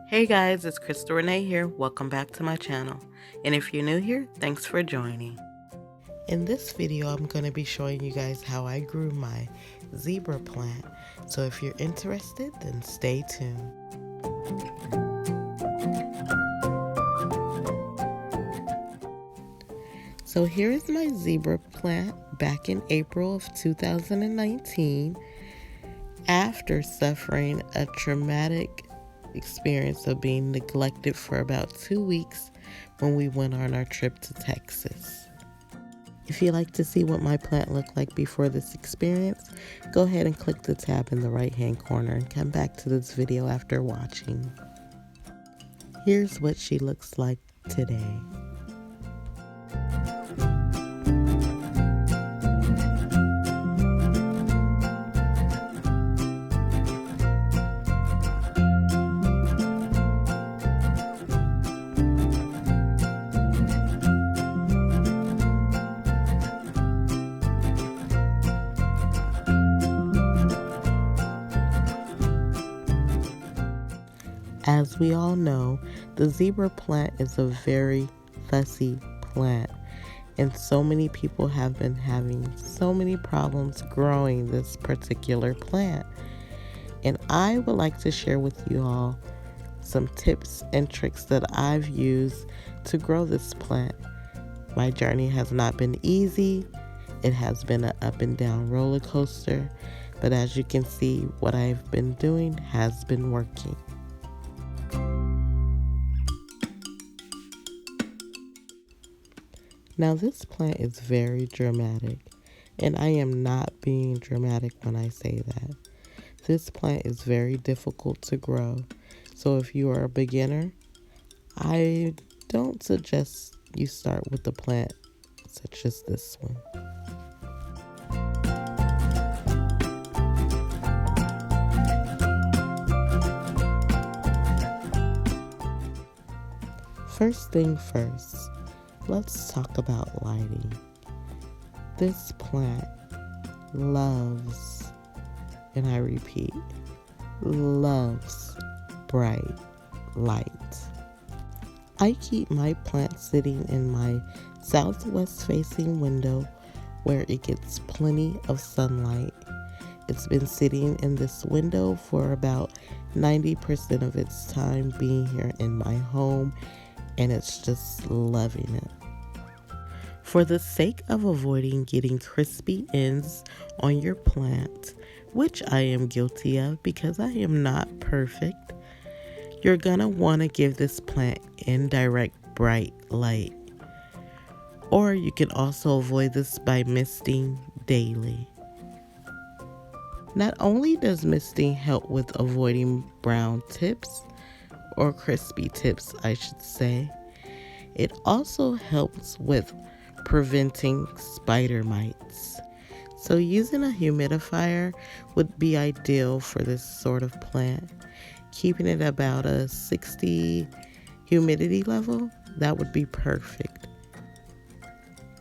Hey guys, it's CrystalRenèe here. Welcome back to my channel. And if you're new here, thanks for joining. In this video, I'm going to be showing you guys how I grew my zebra plant. So if you're interested, then stay tuned. So here is my zebra plant back in April of 2019 after suffering a traumatic experience of being neglected for about 2 weeks when we went on our trip to Texas. If you'd like to see what my plant looked like before this experience, go ahead and click the tab in the right hand corner and come back to this video after watching. Here's what she looks like today. As we all know, the zebra plant is a very fussy plant, and so many people have been having so many problems growing this particular plant. And I would like to share with you all some tips and tricks that I've used to grow this plant. My journey has not been easy. It has been an up and down roller coaster, but as you can see, what I've been doing has been working. Now this plant is very dramatic, and I am not being dramatic when I say that. This plant is very difficult to grow, so if you are a beginner, I don't suggest you start with a plant such as this one. First thing first, let's talk about lighting. This plant loves, and I repeat, loves bright light. I keep my plant sitting in my southwest facing window where it gets plenty of sunlight. It's been sitting in this window for about 90% of its time being here in my home, and it's just loving it. For the sake of avoiding getting crispy ends on your plant, which I am guilty of because I am not perfect, you're gonna want to give this plant indirect bright light. Or you can also avoid this by misting daily. Not only does misting help with avoiding brown tips, or crispy tips I should say, it also helps with preventing spider mites. So using a humidifier would be ideal for this sort of plant. Keeping it about a 60 humidity level, that would be perfect.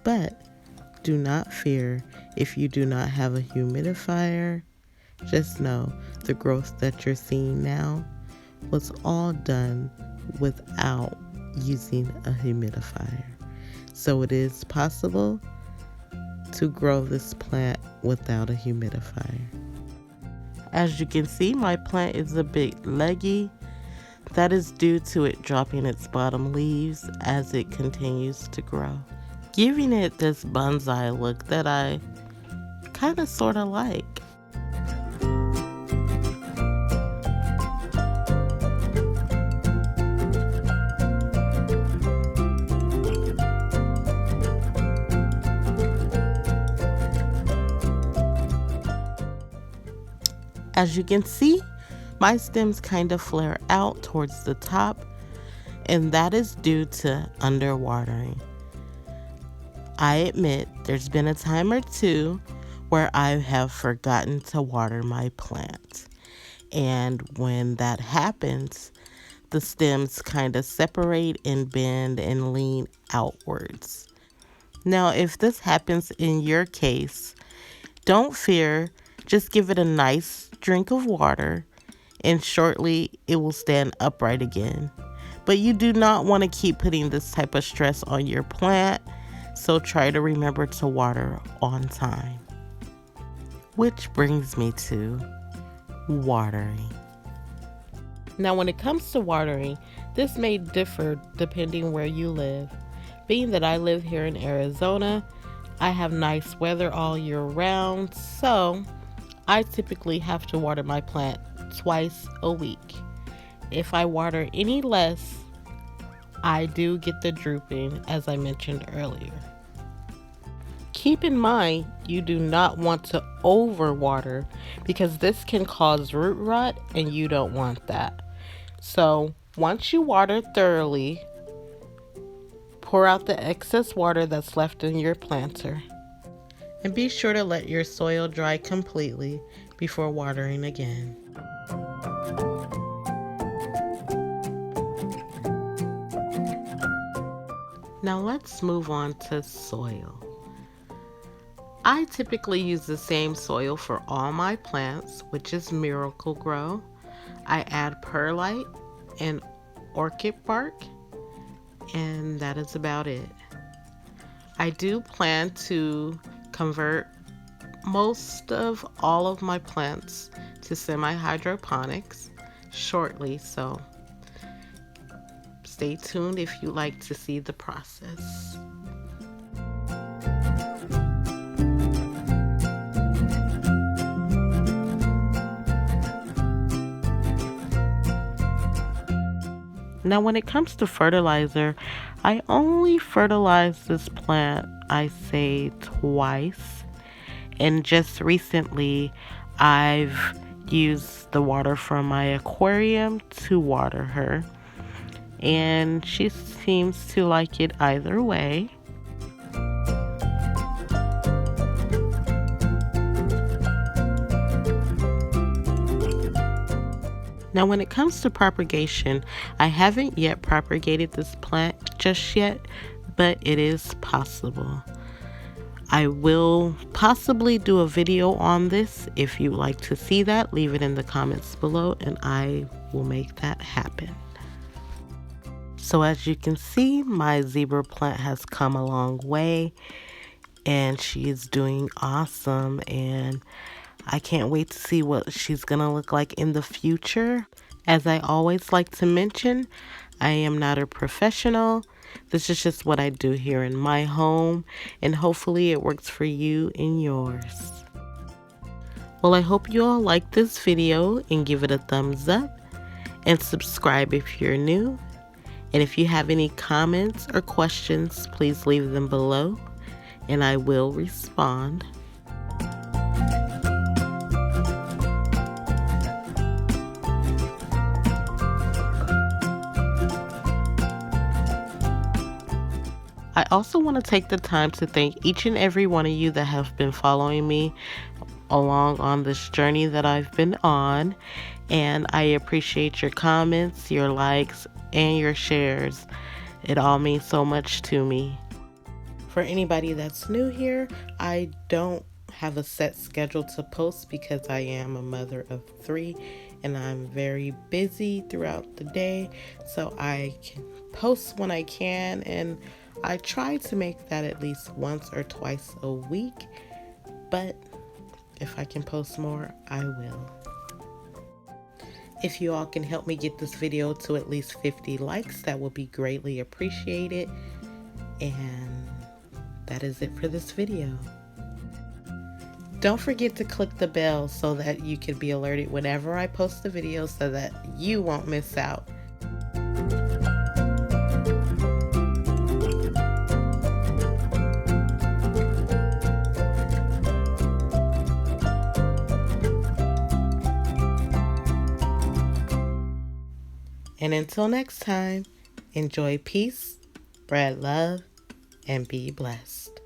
But do not fear if you do not have a humidifier. Just know the growth that you're seeing now was all done without using a humidifier. So it is possible to grow this plant without a humidifier. As you can see, my plant is a bit leggy. That is due to it dropping its bottom leaves as it continues to grow, giving it this bonsai look that I kind of sort of like. As you can see, my stems kind of flare out towards the top, and that is due to underwatering. I admit there's been a time or two where I have forgotten to water my plant. And when that happens, the stems kind of separate and bend and lean outwards. Now, if this happens in your case, don't fear. Just give it a nice drink of water and shortly it will stand upright again. But you do not want to keep putting this type of stress on your plant, so try to remember to water on time. Which brings me to watering. Now when it comes to watering, this may differ depending where you live. Being that I live here in Arizona, I have nice weather all year round, so I typically have to water my plant twice a week. If I water any less, I do get the drooping, as I mentioned earlier. Keep in mind, you do not want to overwater because this can cause root rot and you don't want that. So once you water thoroughly, pour out the excess water that's left in your planter. And be sure to let your soil dry completely before watering again. Now let's move on to soil. I typically use the same soil for all my plants, which is Miracle-Gro. I add perlite and orchid bark, and that is about it. I do plan to convert most of all of my plants to semi-hydroponics shortly, so stay tuned if you'd like to see the process. Now when it comes to fertilizer, I only fertilize this plant, I say twice. And just recently, I've used the water from my aquarium to water her. And she seems to like it either way. Now when it comes to propagation, I haven't yet propagated this plant just yet, but it is possible. I will possibly do a video on this. If you'd like to see that, leave it in the comments below and I will make that happen. So as you can see, my zebra plant has come a long way and she is doing awesome, and I can't wait to see what she's gonna look like in the future. As I always like to mention, I am not a professional. This is just what I do here in my home, and hopefully it works for you in yours. Well, I hope you all like this video and give it a thumbs up and subscribe if you're new. And if you have any comments or questions, please leave them below and I will respond. I also want to take the time to thank each and every one of you that have been following me along on this journey that I've been on. And I appreciate your comments, your likes, and your shares. It all means so much to me. For anybody that's new here, I don't have a set schedule to post because I am a mother of 3 and I'm very busy throughout the day. So I can post when I can, and I try to make that at least once or twice a week, but if I can post more, I will. If you all can help me get this video to at least 50 likes, that would be greatly appreciated. And that is it for this video. Don't forget to click the bell so that you can be alerted whenever I post the video so that you won't miss out. And until next time, enjoy peace, spread love, and be blessed.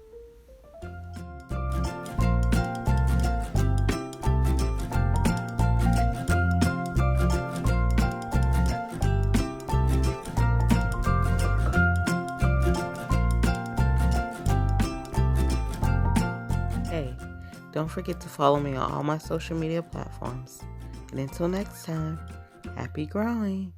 Hey, don't forget to follow me on all my social media platforms. And until next time, happy growing.